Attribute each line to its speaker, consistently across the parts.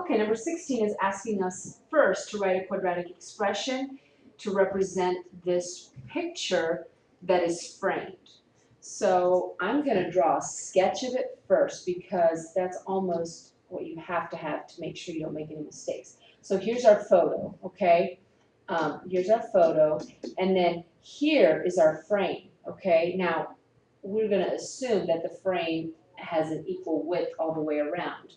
Speaker 1: Okay, number 16 is asking us first to write a quadratic expression to represent this picture that is framed. So I'm going to draw a sketch of it first because that's almost what you have to make sure you don't make any mistakes. So here's our photo, okay? Here's our photo, and then here is our frame, okay? Now, we're going to assume that the frame has an equal width all the way around.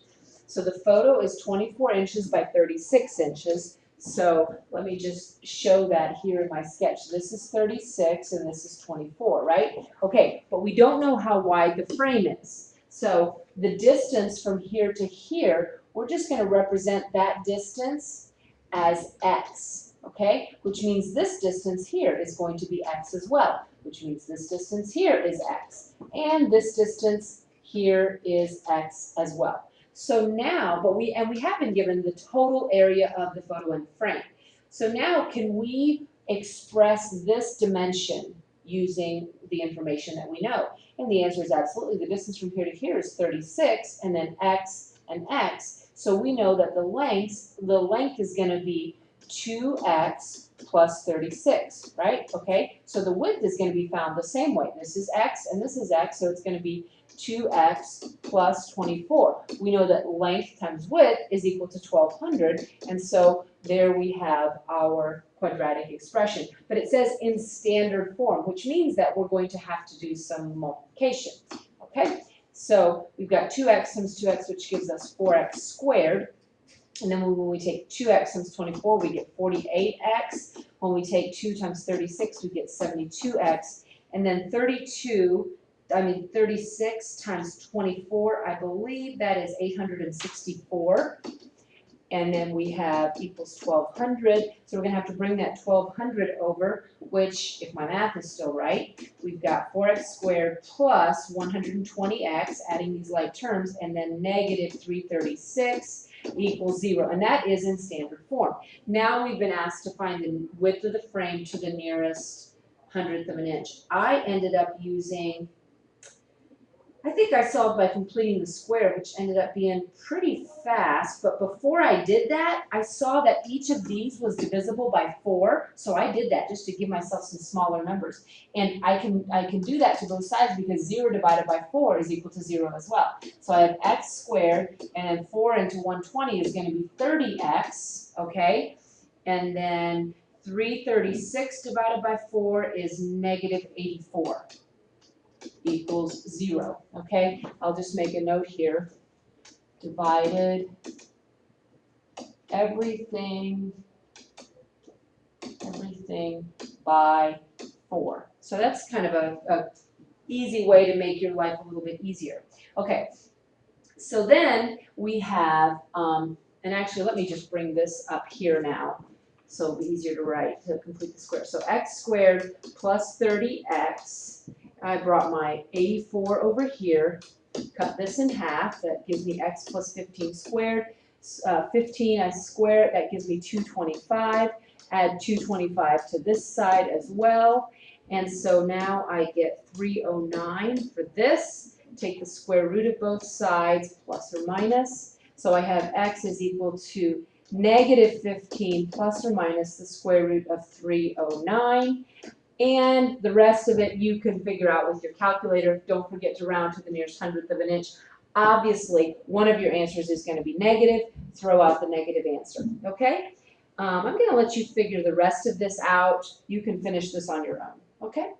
Speaker 1: So the photo is 24 inches by 36 inches. So let me just show that here in my sketch. This is 36 and this is 24, right? Okay, but we don't know how wide the frame is. So the distance from here to here, we're just going to represent that distance as x, okay? Which means this distance here is going to be x as well, which means this distance here is x. And this distance here is x as well. So now, we have been given the total area of the photo in the frame. So now can we express this dimension using the information that we know? And the answer is absolutely. The distance from here to here is 36, and then x and x. So we know that the length is going to be 2x plus 36, right? Okay, so the width is going to be found the same way. This is x and this is x, so it's going to be 2x plus 24. We know that length times width is equal to 1200, and so there we have our quadratic expression. But it says in standard form, which means that we're going to have to do some multiplication, okay? So we've got 2x times 2x, which gives us 4x squared. And then when we take 2x times 24, we get 48x. When we take 2 times 36, we get 72x. And then 36 times 24, I believe that is 864. And then we have equals 1200. So we're going to have to bring that 1200 over, which, if my math is still right, we've got 4x squared plus 120x, adding these like terms, and then negative 336 equals 0. And that is in standard form. Now we've been asked to find the width of the frame to the nearest hundredth of an inch. I ended up using, I think I solved by completing the square, which ended up being pretty fast, but before I did that, I saw that each of these was divisible by 4, so I did that just to give myself some smaller numbers. And I can do that to both sides because 0 divided by 4 is equal to 0 as well. So I have x squared, and then 4 into 120 is going to be 30x, okay? And then 336 divided by 4 is negative 84. Equals 0, okay? I'll just make a note here. Divided everything by 4. So that's kind of a easy way to make your life a little bit easier. Okay, so then we have, and actually let me just bring this up here now so it'll be easier to write to complete the square. So x squared plus 30x. I brought my 84 over here, cut this in half, that gives me x plus 15 squared. 15 I square it, that gives me 225. Add 225 to this side as well. And so now I get 309 for this. Take the square root of both sides, plus or minus. So I have x is equal to negative 15 plus or minus the square root of 309. And the rest of it you can figure out with your calculator. Don't forget to round to the nearest hundredth of an inch. Obviously, one of your answers is going to be negative. Throw out the negative answer, okay? I'm going to let you figure the rest of this out. You can finish this on your own, okay?